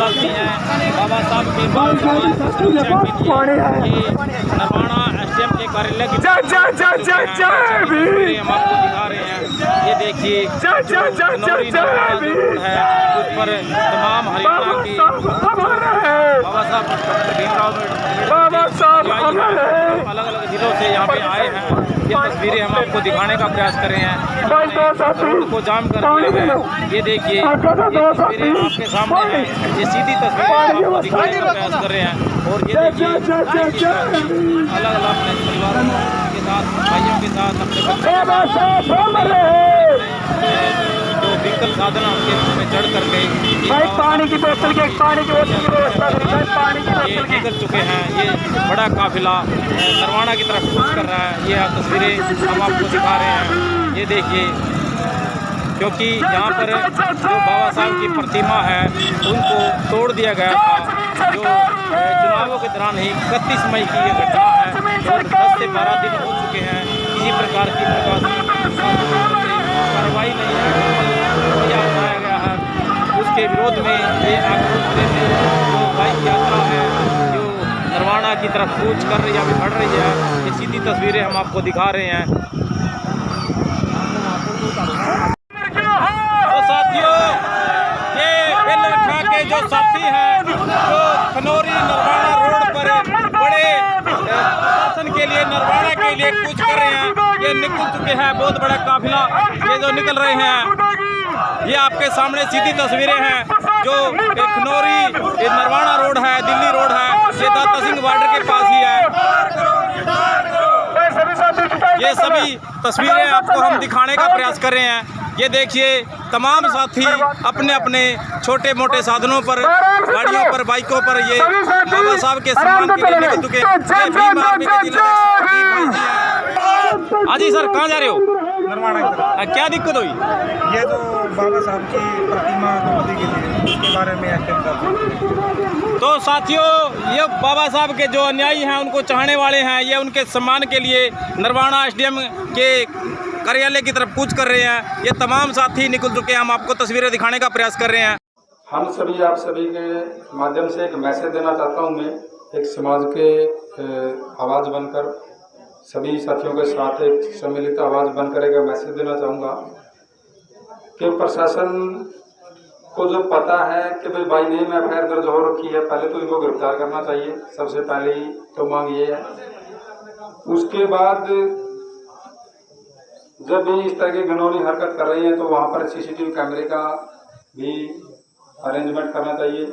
साथी हैं बाबा साहब के सुरक्षा के लिए ये नरवाना एसडीएम के कार्यालय की हम आपको दिखा रहे हैं। ये देखिए खनौरी नरवाना रोड है, उस पर तमाम हरियाणा की बाबा साहब भीमराव अलग अलग जिलों से यहाँ पे आए हैं। ये तस्वीरें हम आपको दिखाने का प्रयास कर रहे हैं। रोड को जाम कर दिया है। ये देखिए ये तस्वीरें आपके सामने हैं। ये सीधी तस्वीरें हम आपको दिखाने का प्रयास कर रहे हैं। और ये देखिए अलग अलग अपने परिवारों के साथ, भाइयों के साथ, अपने जो व्हीकल साधन उनके में चढ़ करके पानी की बोतल की व्यवस्था ये निकल चुके हैं। ये बड़ा काफिला नरवाना की तरफ कूच कर रहा है। ये तस्वीरें हम आपको दिखा रहे हैं। ये देखिए क्योंकि यहाँ पर जो बाबा साहब की प्रतिमा है उनको तोड़ दिया गया था। जो चुनावों के दौरान ही 31 मई की ये घटना है और 10 से 12 दिन हो चुके हैं। किसी प्रकार की कार्रवाई नहीं है, उठाया गया है। उसके विरोध में ये आक्रोश देते जो बाइक यात्रा है जो नरवाना की तरफ कूच कर रही है, अभी बढ़ रही है। ये सीधी तस्वीरें हम आपको दिखा रहे हैं। तो साथियों, ये बिल रखा के जो साथी हैं जो खनौरी नरवाना रोड पर बड़े शासन के लिए नरवाना के लिए कूच कर रहे हैं, ये निकल चुके हैं। बहुत बड़ा काफिला ये जो निकल रहे हैं, ये आपके सामने सीधी तस्वीरें हैं। जो खनौरी नरवाना रोड है, दिल्ली रोड है, ये दाता सिंह बॉर्डर के पास ही है। ये सभी तस्वीरें आपको हम दिखाने का प्रयास कर रहे हैं। ये देखिए तमाम साथी अपने अपने छोटे मोटे साधनों पर, गाड़ियों पर, बाइकों पर ये बाबा साहब के सम्मान के लिए निकल चुके हैं। हाँ जी सर, कहाँ जा रहे हो? नरवाना की तरफ। क्या दिक्कत हुई? ये तो बाबा साहब की प्रतिमा तोड़ने के लिए उसके बारे में एक्शन कर रहे हैं। तो साथियों, ये बाबा साहब के जो अनुयायी हैं, उनको चाहने वाले हैं, ये उनके सम्मान के लिए नरवाना एसडीएम के कार्यालय की तरफ कूच कर रहे हैं। ये तमाम साथी निकल चुके हैं। हम आपको तस्वीरें दिखाने का प्रयास कर रहे हैं। हम सभी आप सभी के माध्यम से एक मैसेज देना चाहता हूँ। मैं एक समाज के आवाज़ बनकर सभी साथियों के साथ एक सम्मिलित आवाज़ बनकर एक मैसेज देना चाहूँगा कि प्रशासन को जो पता है कि भाई बाई नेम एफआईआर दर्ज हो रखी है, पहले तो इनको गिरफ्तार करना चाहिए। सबसे पहले ही तो मांग ये है। उसके बाद जब भी इस तरह की घिनौनी हरकत कर रही है तो वहाँ पर सीसीटीवी कैमरे का भी अरेंजमेंट करना चाहिए,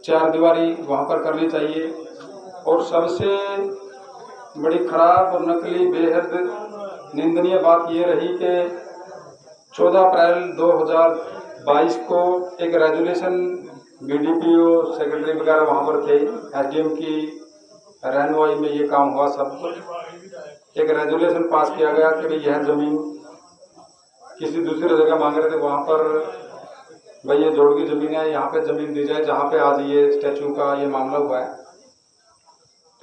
4 दीवारी वहाँ पर करनी चाहिए। और सबसे बड़ी खराब और नकली बेहद निंदनीय बात ये रही कि 14 अप्रैल 2022 को एक रेजुलेशन बीडीपीओ सेक्रेटरी वगैरह वहाँ पर थे, एसडीएम की रहनुमाई में ये काम हुआ। सब एक रेजुलेशन पास किया गया कि भाई यह ज़मीन किसी दूसरी जगह मांग रहे थे, वहाँ पर भाई ये जोड़ की ज़मीन है, यहाँ पे ज़मीन दी जाए, जहाँ पे आज ये स्टैचू का ये मामला हुआ है।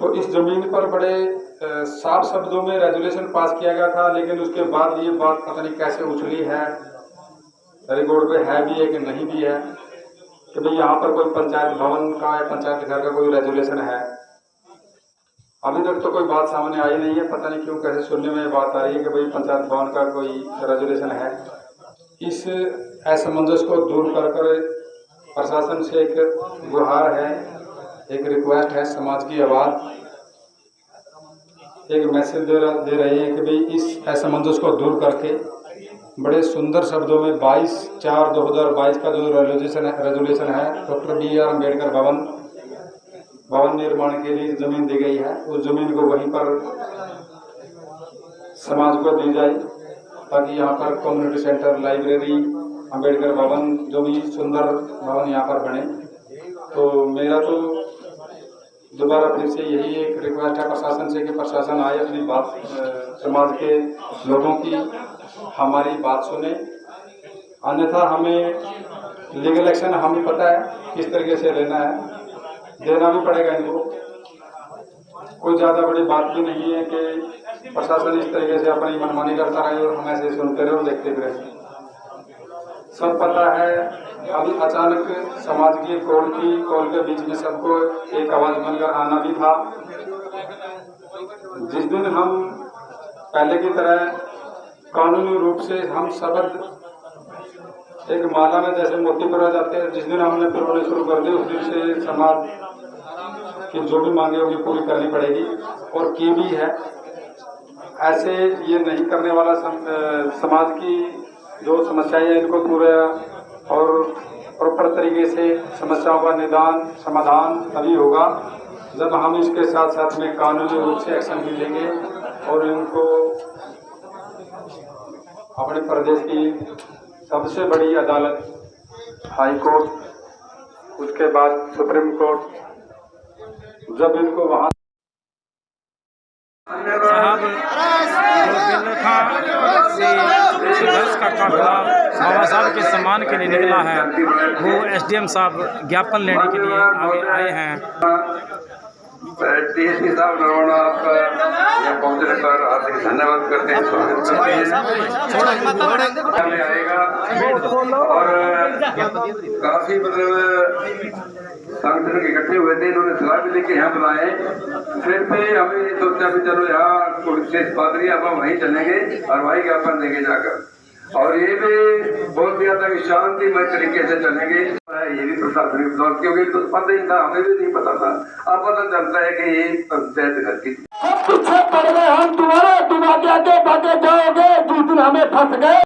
तो इस ज़मीन पर बड़े साफ शब्दों में रेजुलेशन पास किया गया था, लेकिन उसके बाद ये बात पता नहीं कैसे उछली है, रिकॉर्ड पे है भी है कि नहीं भी है, कि भाई यहाँ पर कोई पंचायत भवन का या पंचायत घर का कोई रेजुलेशन है। अभी तक तो कोई बात सामने आई नहीं है। पता नहीं क्यों कैसे सुनने में बात आ रही है कि भाई पंचायत भवन का कोई रेजुलेशन है। इस असमंजस को दूर कर प्रशासन से एक गुहार है, एक रिक्वेस्ट है, समाज की आवाज़ एक मैसेज दे रहे हैं कि भाई इस असमंजस को दूर करके बड़े सुंदर शब्दों में 22/4/2022 का जो रेजुलेशन है डॉक्टर BR अम्बेडकर भवन निर्माण के लिए ज़मीन दी गई है, उस ज़मीन को वहीं पर समाज को दी जाए ताकि यहाँ पर कम्युनिटी सेंटर, लाइब्रेरी, अम्बेडकर भवन जो भी सुंदर भवन यहाँ पर बने। तो मेरा तो दोबारा फिर से यही एक रिक्वेस्ट है प्रशासन से कि प्रशासन आए, अपनी बात समाज के लोगों की हमारी बात सुने। अन्यथा हमें लीगल एक्शन हमें पता है किस तरीके से लेना है, देना भी पड़ेगा इनको। कोई ज़्यादा बड़ी बात भी नहीं है कि प्रशासन इस तरीके से अपनी मनमानी करता रहे और हम ऐसे सुनते रहे और देखते भी रहे। सब पता है। अभी अचानक समाज की कॉल के बीच में सबको एक आवाज बनकर आना भी था। जिस दिन हम पहले की तरह कानूनी रूप से हम शब्द एक माला में जैसे मोती परा जाते हैं, जिस दिन हमने पिरोने शुरू कर दिए उस दिन से समाज की जो भी मांगे होगी पूरी करनी पड़ेगी और की भी है। ऐसे ये नहीं करने वाला समाज की जो समस्याएं हैं इनको पूरा और प्रॉपर तरीके से समस्याओं का निदान समाधान तभी होगा जब हम इसके साथ साथ में कानूनी रूप से एक्शन भी लेंगे और इनको अपने प्रदेश की सबसे बड़ी अदालत हाई कोर्ट, उसके बाद सुप्रीम कोर्ट, जब इनको वहाँ साहब जो बिल था संघर्ष का काफिला बाबा साहब के सम्मान के लिए निकला है, वो एसडीएम साहब ज्ञापन लेने के लिए आगे आए हैं। डीएसपी साहब नरवाना आपका यहाँ पहुँचने पर हार्दिक धन्यवाद करते हैं, स्वागत करते हैं। आएगा और काफी मतलब संगठन इकट्ठे हुए थे, इन्होंने सलाह भी लेके यहाँ बुलाए। फिर भी हमें सोचा भी चलो यहाँ विशेष बात नहीं, अब हम वहीं चलेंगे और वहीं ज्ञापन देंगे जाकर। और ये भी बोल दिया था कि शांतिमय तरीके से चलेंगे। ये भी प्रशासनिक दौर क्योंकि तो पता ही था, हमें भी नहीं पता था। अब पता चलता है कि ये पंचायत घर की पीछे पड़ गए हम तुम्हारे, तुम आगे आगे भागे जाओगे जिस दिन हमें फंस गए।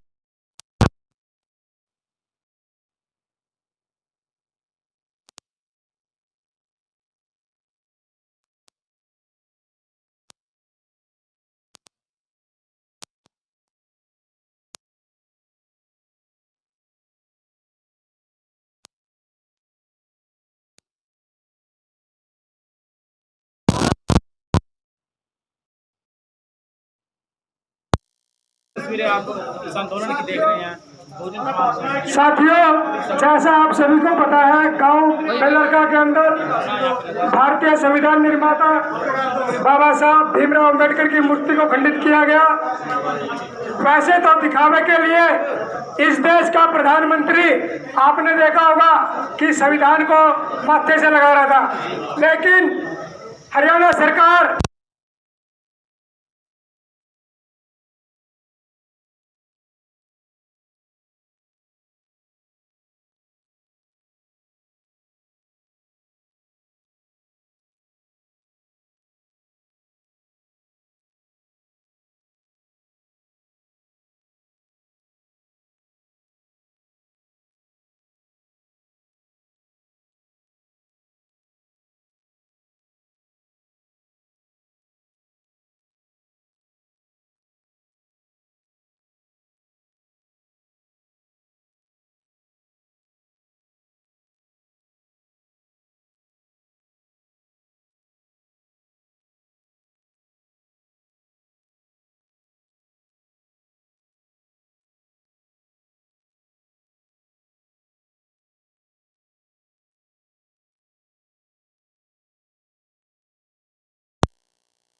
तस्वीरें आप इस आंदोलन की देख रहे हैं। साथियों, जैसा आप सभी को पता है, गांव बेलरका के अंदर भारतीय संविधान निर्माता बाबा साहब भीमराव अंबेडकर की मूर्ति को खंडित किया गया। वैसे तो दिखावे के लिए इस देश का प्रधानमंत्री आपने देखा होगा कि संविधान को माथे से लगा रहा था, लेकिन हरियाणा सरकार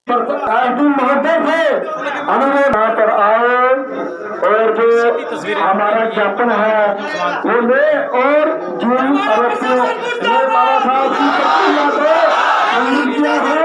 महोदय से अनुरोध यहाँ पर आए और जो हमारा ज्ञापन है वो ले और जिन आरोपियों ने बाबा साहब की प्रतिमा को किया है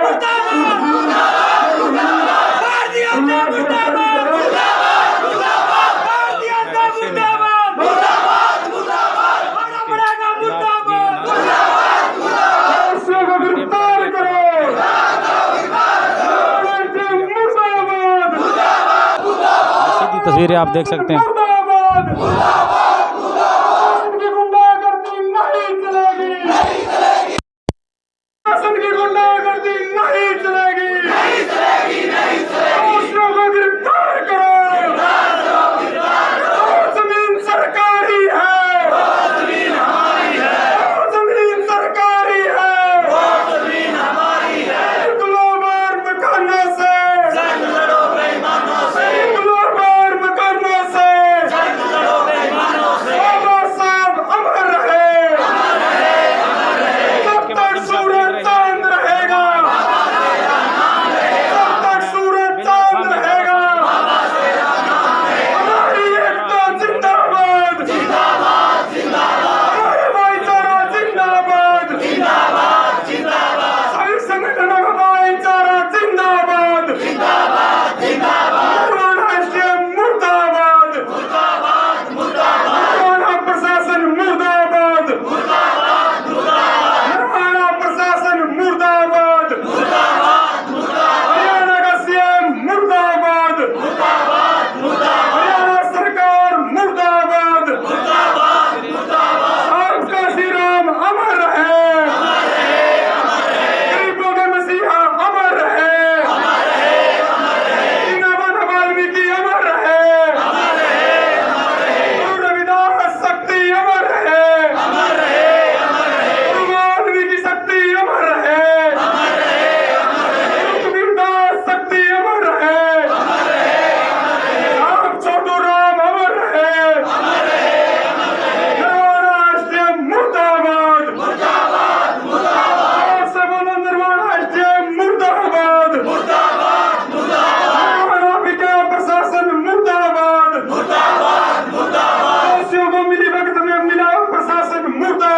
तस्वीरें आप देख सकते हैं।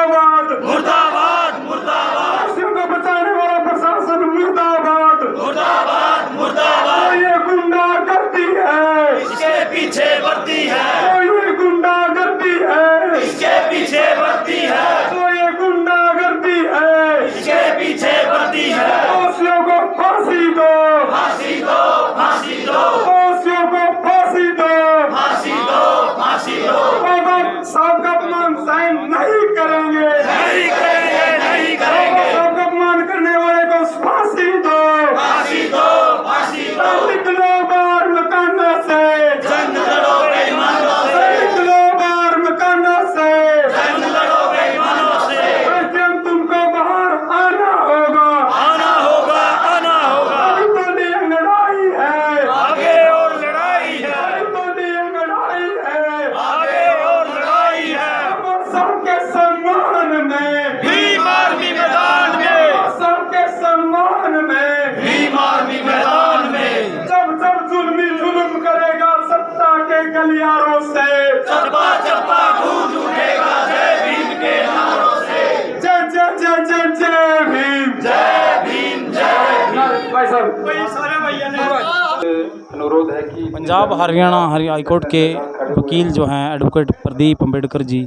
मुर्दाबाद मुर्दाबाद मुर्दाबाद फांसियों को बचाने वाला प्रशासन मुर्दाबाद मुर्दाबाद मुर्दाबाद तो ये गुंडागर्दी है, इसके पीछे वर्दी है, तो ये गुंडागर्दी है, इसके पीछे वर्दी है, तो ये गुंडागर्दी है, इसके पीछे वर्दी है। दोषियों को फांसी दो, फांसी दो, फांसी दो, दोषियों को फांसी दो। फांसी दो, फांसी दो। बाबा साहब का अपमान सहन नहीं करेंगे, नहीं करेंगे, नहीं बाबा करेंगे। साहब का अपमान करने वाले को फांसी दो, फांसी दो, फांसी दो। निकलो बाहर मकाना से, जंग लड़ो बेईमानों से, निकलो बाहर मकाना से, जंग लड़ो बेईमानों से। लेकिन तुमको बाहर आना होगा, आना होगा, आना होगा। अभी तो ये लड़ाई है, आगे और लड़ाई है, अभी तो ये लड़ाई है, आगे और लड़ाई है। बाबा साहब के सम्मान में, भीम आर्मी मैदान में, बाबा साहब के सम्मान में, भीम आर्मी मैदान में। जब जब जुल्मी जुल्म करेगा सत्ता के गलियारों से, चप्पा चप्पा गूंज उठेगा जय भीम के नारों से। जय जय जय जय जय भीम, जय भीम, जय भीम। भाई साहब अनुरोध है कि पंजाब हरियाणा हाई कोर्ट के वकील जो हैं एडवोकेट प्रदीप अम्बेडकर जी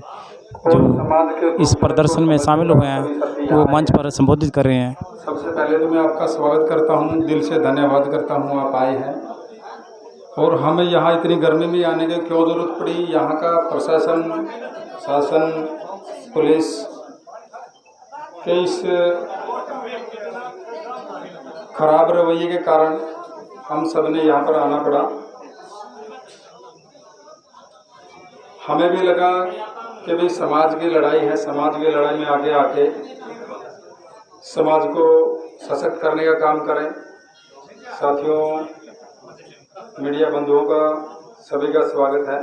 जो इस प्रदर्शन में शामिल हुए हैं वो मंच पर संबोधित कर रहे हैं। सबसे पहले तो मैं आपका स्वागत करता हूं, दिल से धन्यवाद करता हूं आप आए हैं। और हमें यहाँ इतनी गर्मी में आने की क्यों ज़रूरत पड़ी, यहाँ का प्रशासन, शासन, पुलिस के इस खराब रवैये के कारण हम सब ने यहाँ पर आना पड़ा। हमें भी लगा कि भाई समाज की लड़ाई है, समाज की लड़ाई में आगे आके समाज को सशक्त करने का काम करें। साथियों, मीडिया बंधुओं का सभी का स्वागत है।